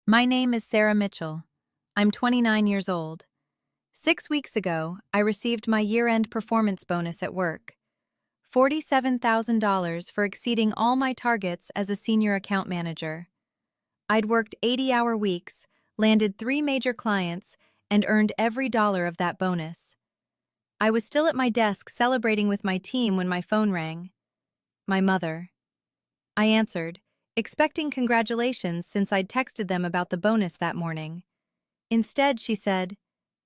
My name is Sarah Mitchell. I'm 29 years old. 6 weeks ago, I received my year-end performance bonus at work. $47,000 for exceeding all my targets as a senior account manager. I'd worked 80-hour weeks, landed 3 major clients, and earned every dollar of that bonus. I was still at my desk celebrating with my team when my phone rang. My mother. I answered, expecting congratulations since I'd texted them about the bonus that morning. Instead, she said,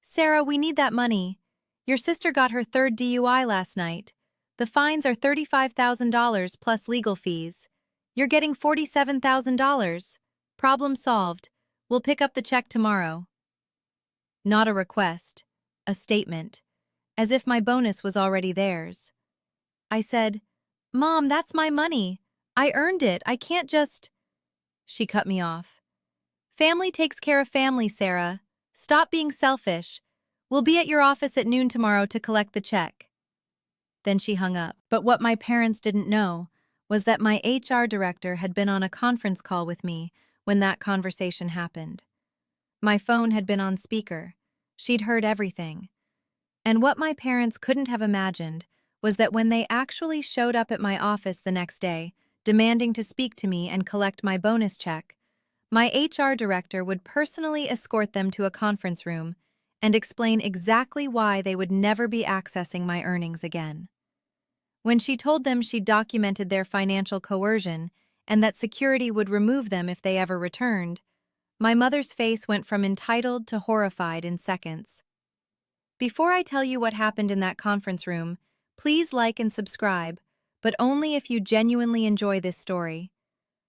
"Sarah, we need that money. Your sister got her third DUI last night. The fines are $35,000 plus legal fees. You're getting $47,000. Problem solved. We'll pick up the check tomorrow." Not a request, a statement, as if my bonus was already theirs. I said, "Mom, that's my money. I earned it. I can't just—" She cut me off. "Family takes care of family, Sarah. Stop being selfish. We'll be at your office at noon tomorrow to collect the check." Then she hung up. But what my parents didn't know was that my HR director had been on a conference call with me when that conversation happened. My phone had been on speaker. She'd heard everything. And what my parents couldn't have imagined was that when they actually showed up at my office the next day, demanding to speak to me and collect my bonus check, my HR director would personally escort them to a conference room and explain exactly why they would never be accessing my earnings again. When she told them she'd documented their financial coercion and that security would remove them if they ever returned, my mother's face went from entitled to horrified in seconds. Before I tell you what happened in that conference room, please like and subscribe, but only if you genuinely enjoy this story.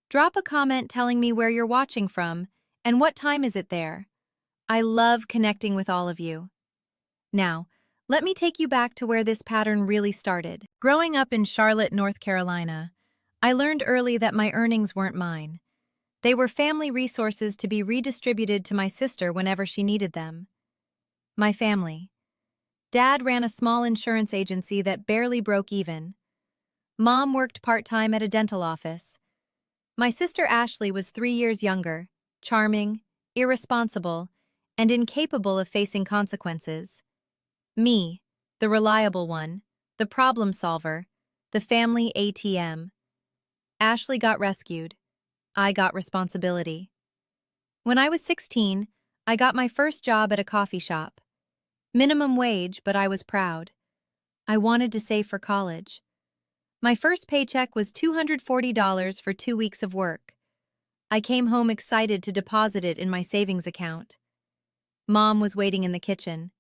Drop a comment telling me where you're watching from and what time is it there. I love connecting with all of you. Now, let me take you back to where this pattern really started. Growing up in Charlotte, North Carolina, I learned early that my earnings weren't mine. They were family resources to be redistributed to my sister whenever she needed them. My family. Dad ran a small insurance agency that barely broke even. Mom worked part-time at a dental office. My sister Ashley was 3 years younger, charming, irresponsible, and incapable of facing consequences. Me, the reliable one, the problem solver, the family ATM. Ashley got rescued. I got responsibility. When I was 16, I got my first job at a coffee shop. Minimum wage, but I was proud. I wanted to save for college. My first paycheck was $240 for 2 weeks of work. I came home excited to deposit it in my savings account. Mom was waiting in the kitchen.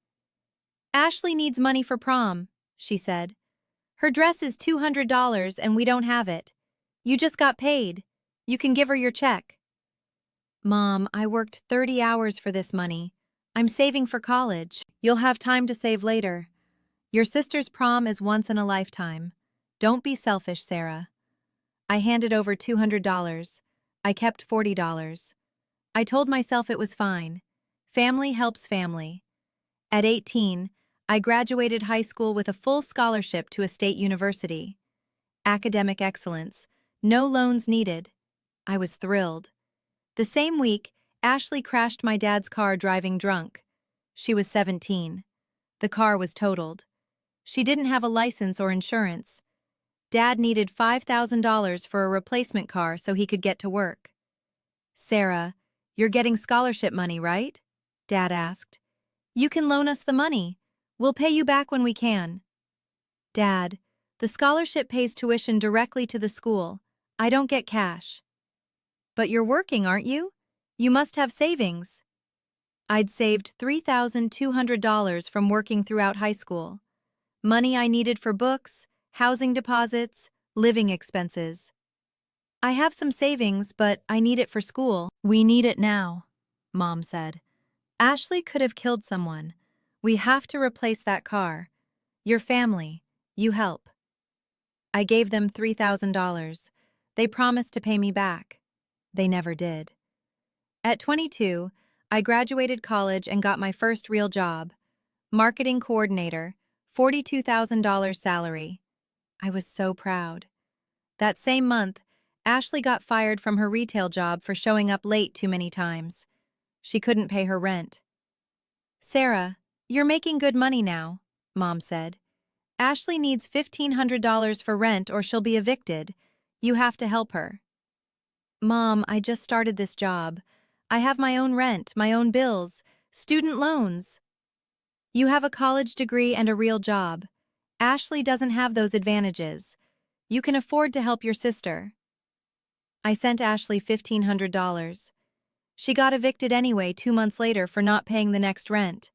"Ashley needs money for prom," she said. "Her dress is $200 and we don't have it. You just got paid. You can give her your check." "Mom, I worked 30 hours for this money. I'm saving for college. You'll have time to save later. Your sister's prom is once in a lifetime. Don't be selfish, Sarah." I handed over $200. I kept $40. I told myself it was fine. Family helps family. At 18, I graduated high school with a full scholarship to a state university. Academic excellence. No loans needed. I was thrilled. The same week, Ashley crashed my dad's car driving drunk. She was 17. The car was totaled. She didn't have a license or insurance. Dad needed $5,000 for a replacement car so he could get to work. "Sarah, you're getting scholarship money, right?" Dad asked. "You can loan us the money. We'll pay you back when we can." "Dad, the scholarship pays tuition directly to the school. I don't get cash." "But you're working, aren't you? You must have savings." I'd saved $3,200 from working throughout high school. Money I needed for books, housing deposits, living expenses. "I have some savings, but I need it for school." "We need it now," Mom said. "Ashley could have killed someone. We have to replace that car. Your family, you help." I gave them $3,000. They promised to pay me back. They never did. At 22, I graduated college and got my first real job. Marketing coordinator, $42,000 salary. I was so proud. That same month, Ashley got fired from her retail job for showing up late too many times. She couldn't pay her rent. "Sarah, you're making good money now," Mom said. "Ashley needs $1,500 for rent or she'll be evicted. You have to help her." "Mom, I just started this job. I have my own rent, my own bills, student loans." "You have a college degree and a real job. Ashley doesn't have those advantages. You can afford to help your sister." I sent Ashley $1,500. She got evicted anyway 2 months later for not paying the next rent.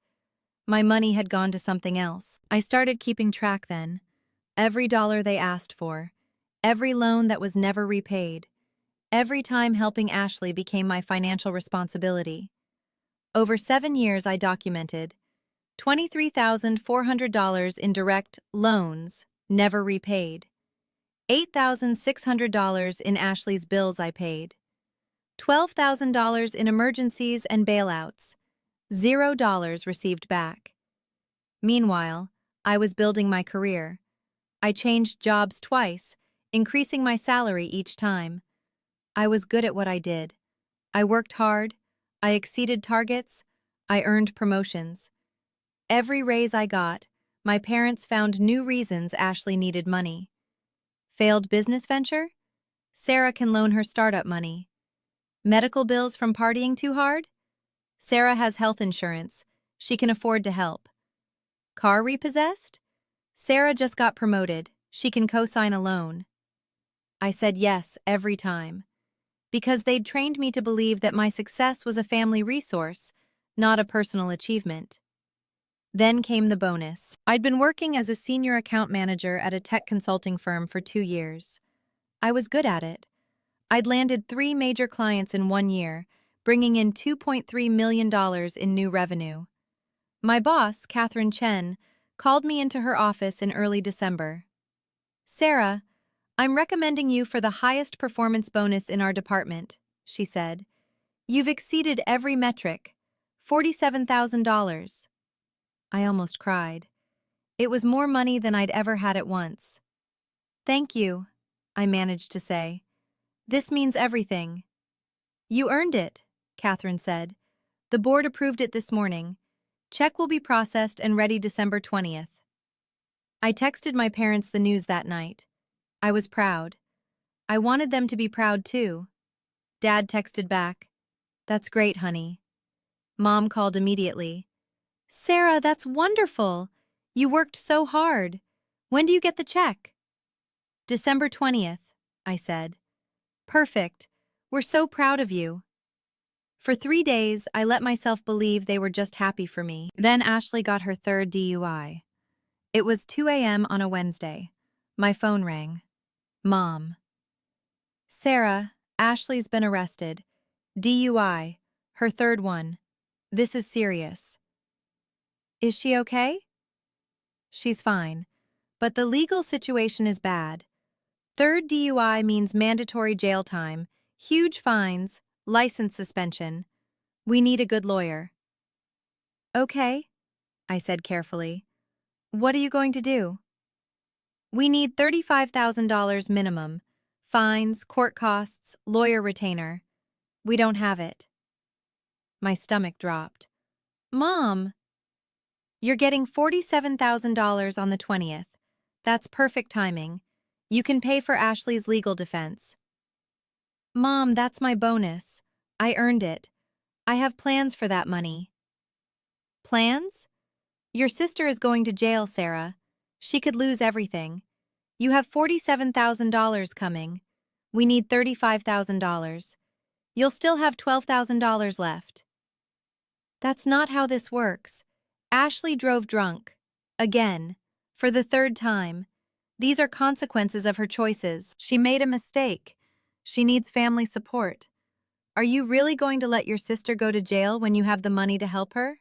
My money had gone to something else. I started keeping track then. Every dollar they asked for, every loan that was never repaid, every time helping Ashley became my financial responsibility. Over 7 years I documented $23,400 in direct loans, never repaid. $8,600 in Ashley's bills I paid. $12,000 in emergencies and bailouts. $0 received back. Meanwhile, I was building my career. I changed jobs twice, increasing my salary each time. I was good at what I did. I worked hard. I exceeded targets. I earned promotions. Every raise I got, my parents found new reasons Ashley needed money. Failed business venture? Sarah can loan her startup money. Medical bills from partying too hard? Sarah has health insurance. She can afford to help. Car repossessed? Sarah just got promoted. She can co-sign a loan. I said yes every time, because they'd trained me to believe that my success was a family resource, not a personal achievement. Then came the bonus. I'd been working as a senior account manager at a tech consulting firm for 2 years. I was good at it. I'd landed 3 major clients in 1 year, bringing in $2.3 million in new revenue. My boss, Catherine Chen, called me into her office in early December. "Sarah, I'm recommending you for the highest performance bonus in our department," she said. "You've exceeded every metric. $47,000. I almost cried. It was more money than I'd ever had at once. "Thank you," I managed to say. "This means everything." "You earned it," Catherine said. "The board approved it this morning. Check will be processed and ready December 20th. I texted my parents the news that night. I was proud. I wanted them to be proud too. Dad texted back, "That's great, honey." Mom called immediately. "Sarah, that's wonderful. You worked so hard. When do you get the check?" "December 20th, I said. "Perfect. We're so proud of you." For 3 days, I let myself believe they were just happy for me. Then Ashley got her third DUI. It was 2 a.m. on a Wednesday. My phone rang. Mom. "Sarah, Ashley's been arrested. DUI. Her third one. This is serious." "Is she okay?" "She's fine, but the legal situation is bad. Third DUI means mandatory jail time, huge fines, license suspension. We need a good lawyer." "Okay," I said carefully. "What are you going to do?" "We need $35,000 minimum. Fines, court costs, lawyer retainer. We don't have it." My stomach dropped. "Mom!" "You're getting $47,000 on the 20th. That's perfect timing. You can pay for Ashley's legal defense." "Mom, that's my bonus. I earned it. I have plans for that money." "Plans? Your sister is going to jail, Sarah. She could lose everything. You have $47,000 coming. We need $35,000. You'll still have $12,000 left." "That's not how this works." Ashley drove drunk. Again. For the 3rd time. These are consequences of her choices. She made a mistake. She needs family support. Are you really going to let your sister go to jail when you have the money to help her?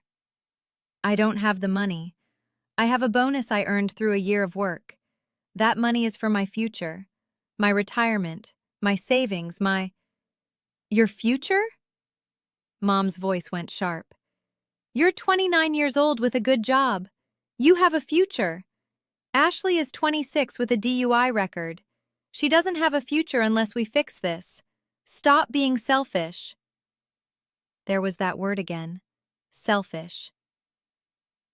"I don't have the money. I have a bonus I earned through a year of work. That money is for my future, my retirement, my savings, my—" "Your future?" Mom's voice went sharp. "You're 29 years old with a good job. You have a future. Ashley is 26 with a DUI record. She doesn't have a future unless we fix this. Stop being selfish. There was that word again. Selfish.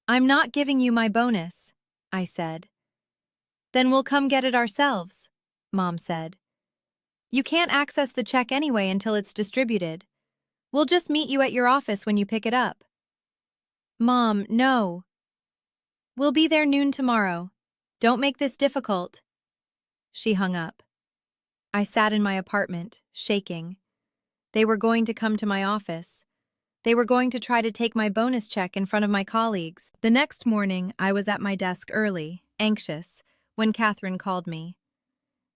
I'm not giving you my bonus, I said. Then we'll come get it ourselves, Mom said. You can't access the check anyway until it's distributed. We'll just meet you at your office when you pick it up. Mom, no. We'll be there noon tomorrow. Don't make this difficult. She hung up. I sat in my apartment, shaking. They were going to come to my office. They were going to try to take my bonus check in front of my colleagues. The next morning, I was at my desk early, anxious, when Catherine called me.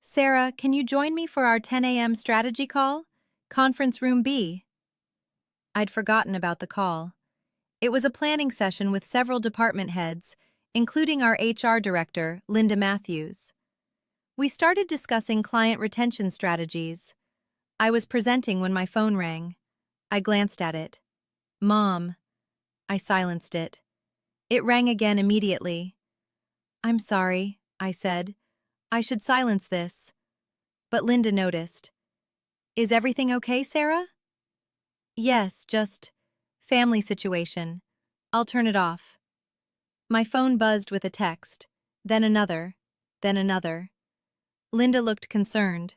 Sarah, can you join me for our 10 a.m. strategy call? Conference room B. I'd forgotten about the call. It was a planning session with several department heads, including our HR director, Linda Matthews. We started discussing client retention strategies. I was presenting when my phone rang. I glanced at it. Mom. I silenced it. It rang again immediately. I'm sorry, I said. I should silence this. But Linda noticed. Is everything okay, Sarah? Yes, just family situation. I'll turn it off. My phone buzzed with a text, then another, then another. Linda looked concerned.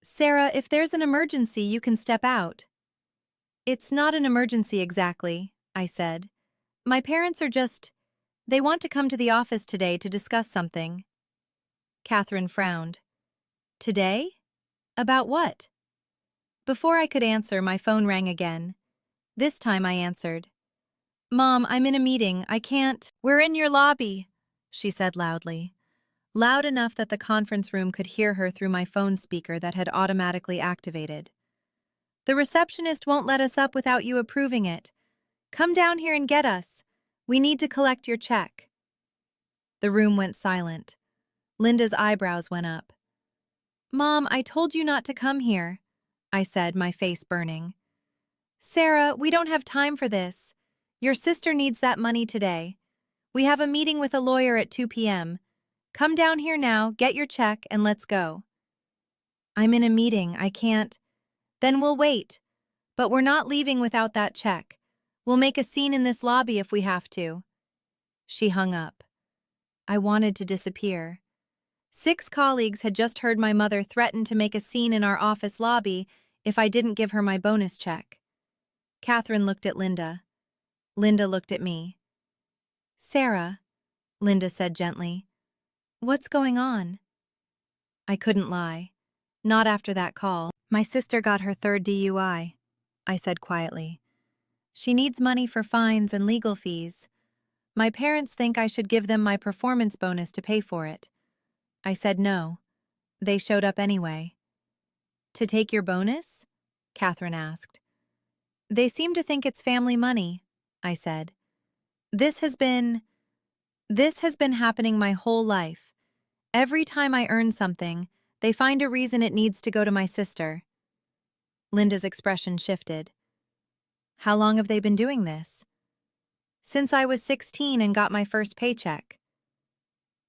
Sarah, if there's an emergency, you can step out. It's not an emergency exactly, I said. My parents are they want to come to the office today to discuss something. Catherine frowned. Today? About what? Before I could answer, my phone rang again. This time I answered. Mom, I'm in a meeting. I can't. We're in your lobby, she said loudly. Loud enough that the conference room could hear her through my phone speaker that had automatically activated. The receptionist won't let us up without you approving it. Come down here and get us. We need to collect your check. The room went silent. Linda's eyebrows went up. Mom, I told you not to come here, I said, my face burning. Sarah, we don't have time for this. Your sister needs that money today. We have a meeting with a lawyer at 2 p.m. Come down here now, get your check, and let's go. I'm in a meeting, I can't. Then we'll wait. But we're not leaving without that check. We'll make a scene in this lobby if we have to. She hung up. I wanted to disappear. 6 colleagues had just heard my mother threaten to make a scene in our office lobby if I didn't give her my bonus check. Catherine looked at Linda. Linda looked at me. Sarah, Linda said gently, what's going on? I couldn't lie. Not after that call. My sister got her 3rd DUI, I said quietly. She needs money for fines and legal fees. My parents think I should give them my performance bonus to pay for it. I said no. They showed up anyway. To take your bonus? Catherine asked. They seem to think it's family money, I said. This has been happening my whole life. Every time I earn something, they find a reason it needs to go to my sister. Linda's expression shifted. How long have they been doing this? Since I was 16 and got my first paycheck.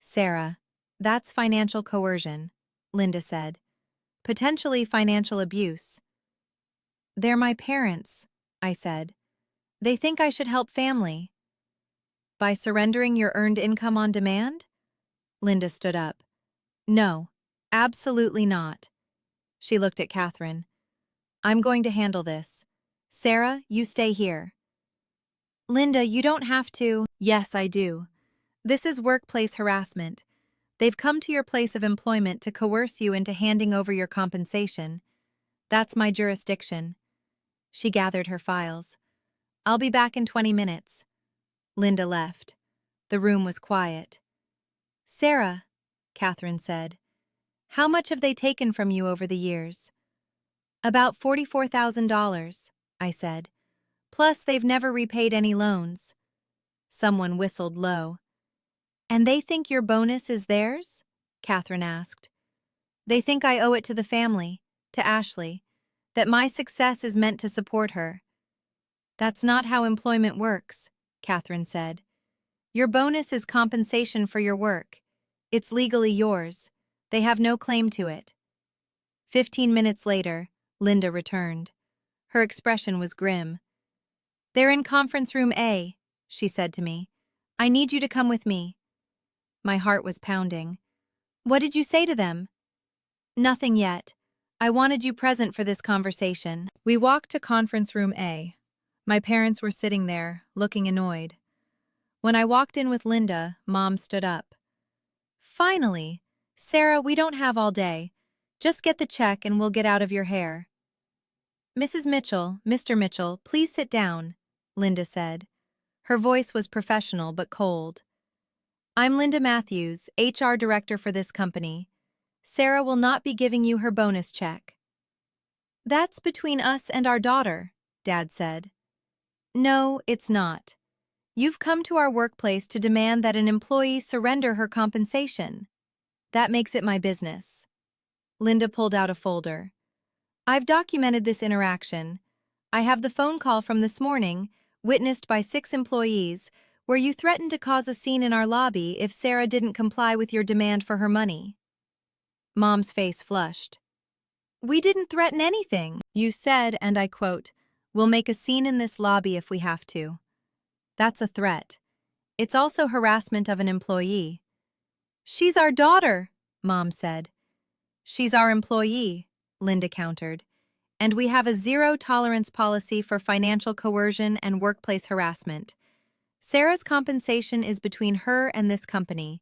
Sarah, that's financial coercion, Linda said. Potentially financial abuse. They're my parents, I said. They think I should help family. By surrendering your earned income on demand? Linda stood up. No, absolutely not. She looked at Catherine. I'm going to handle this. Sarah, you stay here. Linda, you don't have to. Yes, I do. This is workplace harassment. They've come to your place of employment to coerce you into handing over your compensation. That's my jurisdiction. She gathered her files. I'll be back in 20 minutes. Linda left. The room was quiet. Sarah, Catherine said, how much have they taken from you over the years? About $44,000, I said. Plus, they've never repaid any loans. Someone whistled low. And they think your bonus is theirs? Catherine asked. They think I owe it to the family, to Ashley, that my success is meant to support her. That's not how employment works, Catherine said. Your bonus is compensation for your work. It's legally yours. They have no claim to it. 15 minutes later, Linda returned. Her expression was grim. "They're in conference room A," she said to me. "I need you to come with me." My heart was pounding. "What did you say to them?" "Nothing yet. I wanted you present for this conversation." We walked to conference room A. My parents were sitting there, looking annoyed. When I walked in with Linda, Mom stood up. "Finally! Sarah, we don't have all day. Just get the check and we'll get out of your hair." "Mrs. Mitchell, Mr. Mitchell, please sit down," Linda said. Her voice was professional but cold. "I'm Linda Matthews, HR director for this company. Sarah will not be giving you her bonus check." "That's between us and our daughter," Dad said. "No, it's not. You've come to our workplace to demand that an employee surrender her compensation. That makes it my business." Linda pulled out a folder. "I've documented this interaction. I have the phone call from this morning, witnessed by 6 employees, where you threatened to cause a scene in our lobby if Sarah didn't comply with your demand for her money." Mom's face flushed. "We didn't threaten anything. You said, and I quote, 'We'll make a scene in this lobby if we have to.' That's a threat. It's also harassment of an employee." "She's our daughter," Mom said. "She's our employee," Linda countered. "And we have a zero-tolerance policy for financial coercion and workplace harassment. Sarah's compensation is between her and this company.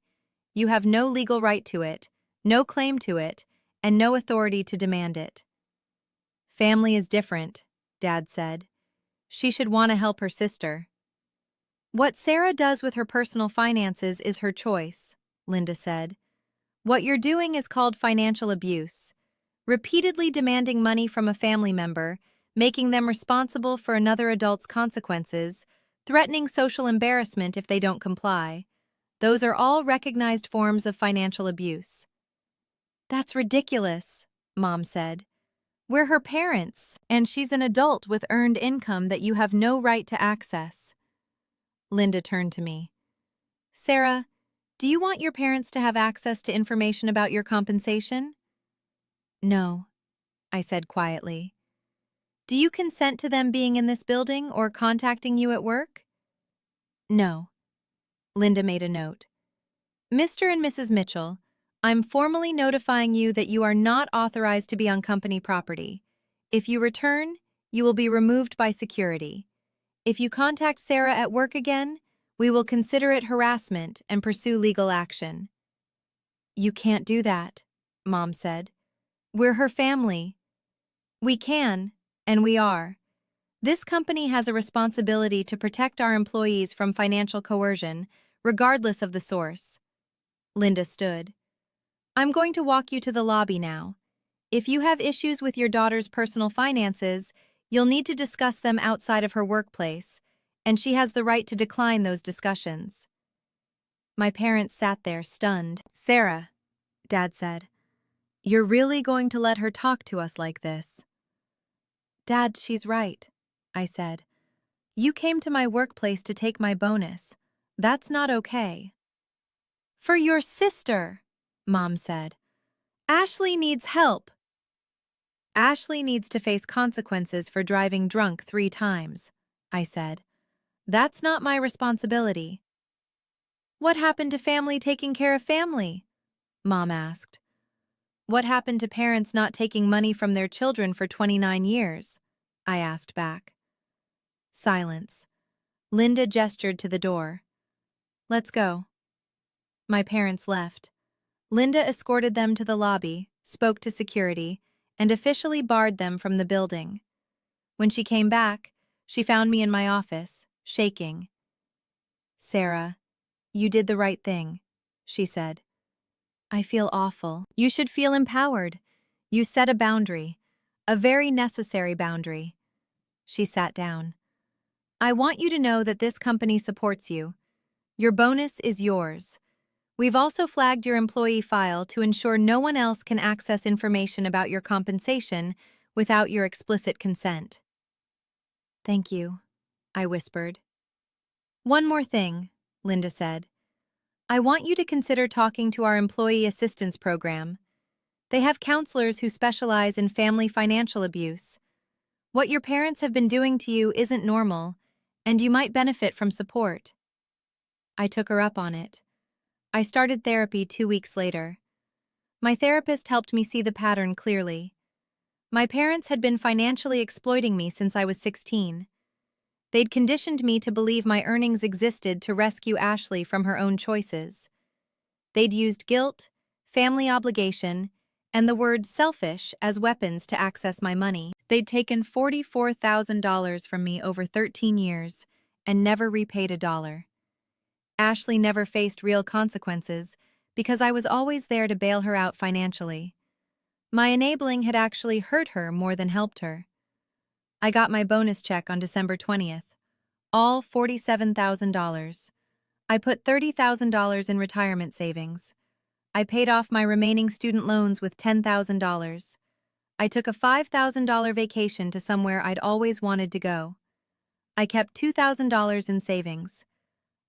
You have no legal right to it, no claim to it, and no authority to demand it." "Family is different," Dad said. "She should want to help her sister." "What Sarah does with her personal finances is her choice," Linda said. "What you're doing is called financial abuse. Repeatedly demanding money from a family member, making them responsible for another adult's consequences, threatening social embarrassment if they don't comply. Those are all recognized forms of financial abuse." "That's ridiculous," Mom said. "We're her parents, and she's an adult with earned income that you have no right to access." Linda turned to me. "Sarah, do you want your parents to have access to information about your compensation?" "No," I said quietly. "Do you consent to them being in this building or contacting you at work?" "No." Linda made a note. "Mr. and Mrs. Mitchell, I'm formally notifying you that you are not authorized to be on company property. If you return, you will be removed by security. If you contact Sarah at work again, we will consider it harassment and pursue legal action." "You can't do that," Mom said. "We're her family." "We can, and we are. This company has a responsibility to protect our employees from financial coercion, regardless of the source." Linda stood. "I'm going to walk you to the lobby now. If you have issues with your daughter's personal finances, you'll need to discuss them outside of her workplace, and she has the right to decline those discussions." My parents sat there, stunned. "Sarah," Dad said, "you're really going to let her talk to us like this?" "Dad, she's right," I said. "You came to my workplace to take my bonus. That's not okay." "For your sister," Mom said. "Ashley needs help." "Ashley needs to face consequences for driving drunk 3 times, I said. "That's not my responsibility." "What happened to family taking care of family?" Mom asked. "What happened to parents not taking money from their children for 29 years? I asked back. Silence. Linda gestured to the door. "Let's go." My parents left. Linda escorted them to the lobby, spoke to security, and officially barred them from the building. When she came back, she found me in my office, shaking. "Sarah, you did the right thing," she said. "I feel awful. You should feel empowered. You set a boundary, a very necessary boundary." She sat down. "I want you to know that this company supports you. Your bonus is yours. We've also flagged your employee file to ensure no one else can access information about your compensation without your explicit consent." "Thank you," I whispered. "One more thing," Linda said. I want you to consider talking to our Employee Assistance Program. They have counselors who specialize in family financial abuse. What your parents have been doing to you isn't normal, and you might benefit from support. I took her up on it. I started therapy 2 weeks later. My therapist helped me see the pattern clearly. My parents had been financially exploiting me since I was 16. They'd conditioned me to believe my earnings existed to rescue Ashley from her own choices. They'd used guilt, family obligation, and the word selfish as weapons to access my money. They'd taken $44,000 from me over 13 years and never repaid a dollar. Ashley never faced real consequences because I was always there to bail her out financially. My enabling had actually hurt her more than helped her. I got my bonus check on December 20th, all $47,000. I put $30,000 in retirement savings. I paid off my remaining student loans with $10,000. I took a $5,000 vacation to somewhere I'd always wanted to go. I kept $2,000 in savings.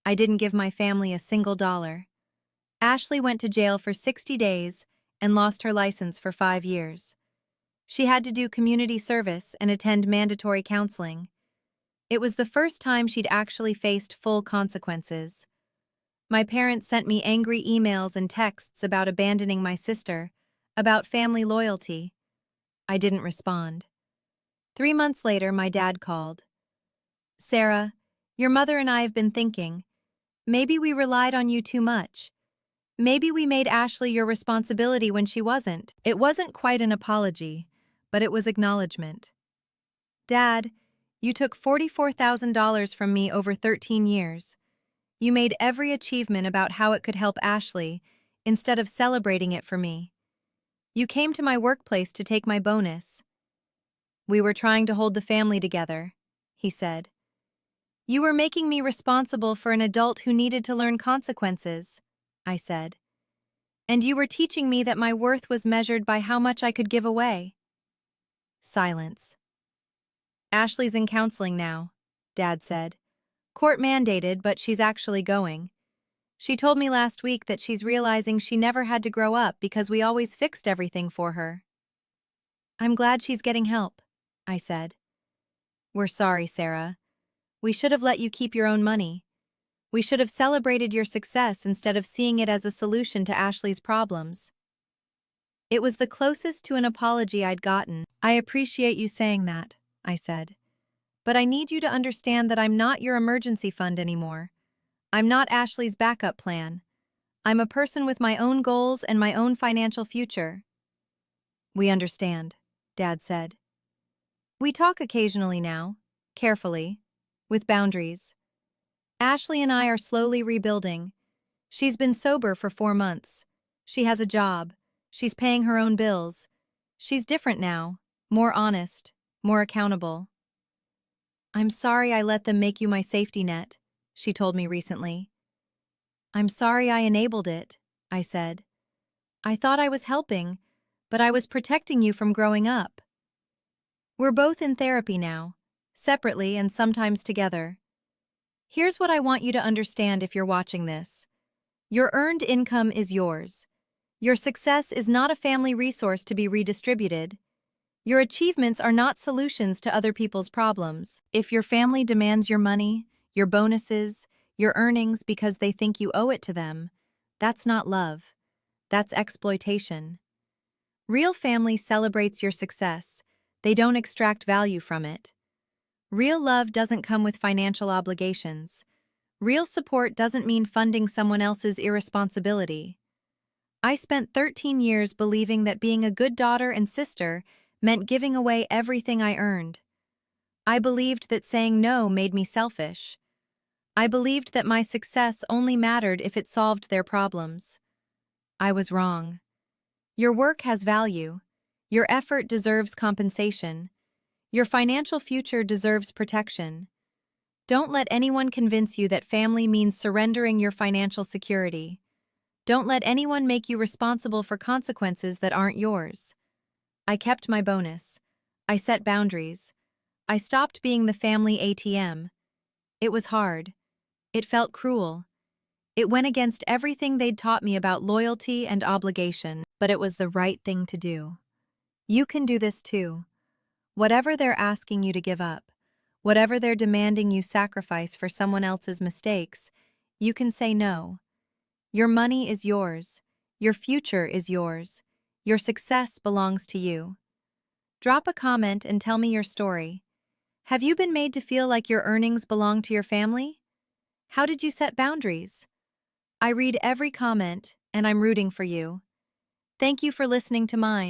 I didn't give my family a single dollar. Ashley went to jail for 60 days and lost her license for 5 years. She had to do community service and attend mandatory counseling. It was the first time she'd actually faced full consequences. My parents sent me angry emails and texts about abandoning my sister, about family loyalty. I didn't respond. 3 months later, my dad called. "Sarah, your mother and I have been thinking. Maybe we relied on you too much. Maybe we made Ashley your responsibility when she wasn't." It wasn't quite an apology, but it was acknowledgement. "Dad, you took $44,000 from me over 13 years. You made every achievement about how it could help Ashley instead of celebrating it for me. You came to my workplace to take my bonus. We were trying to hold the family together," he said. "You were making me responsible for an adult who needed to learn consequences," I said. "And you were teaching me that my worth was measured by how much I could give away." Silence. "Ashley's in counseling now," Dad said. "Court mandated, but she's actually going. She told me last week that she's realizing she never had to grow up because we always fixed everything for her." "I'm glad she's getting help," I said. "We're sorry, Sarah. We should have let you keep your own money. We should have celebrated your success instead of seeing it as a solution to Ashley's problems." It was the closest to an apology I'd gotten. "I appreciate you saying that," I said. "But I need you to understand that I'm not your emergency fund anymore. I'm not Ashley's backup plan. I'm a person with my own goals and my own financial future." "We understand," Dad said. "We talk occasionally now, carefully, with boundaries. Ashley and I are slowly rebuilding. She's been sober for 4 months. She has a job. She's paying her own bills. She's different now, more honest, more accountable." "I'm sorry I let them make you my safety net," she told me recently. "I'm sorry I enabled it," I said. "I thought I was helping, but I was protecting you from growing up." We're both in therapy now, separately and sometimes together. Here's what I want you to understand if you're watching this. Your earned income is yours. Your success is not a family resource to be redistributed. Your achievements are not solutions to other people's problems. If your family demands your money, your bonuses, your earnings because they think you owe it to them, that's not love. That's exploitation. Real family celebrates your success. They don't extract value from it. Real love doesn't come with financial obligations. Real support doesn't mean funding someone else's irresponsibility. I spent 13 years believing that being a good daughter and sister meant giving away everything I earned. I believed that saying no made me selfish. I believed that my success only mattered if it solved their problems. I was wrong. Your work has value. Your effort deserves compensation. Your financial future deserves protection. Don't let anyone convince you that family means surrendering your financial security. Don't let anyone make you responsible for consequences that aren't yours. I kept my bonus. I set boundaries. I stopped being the family ATM. It was hard. It felt cruel. It went against everything they'd taught me about loyalty and obligation, but it was the right thing to do. You can do this too. Whatever they're asking you to give up, whatever they're demanding you sacrifice for someone else's mistakes, you can say no. Your money is yours. Your future is yours. Your success belongs to you. Drop a comment and tell me your story. Have you been made to feel like your earnings belong to your family? How did you set boundaries? I read every comment, and I'm rooting for you. Thank you for listening to mine.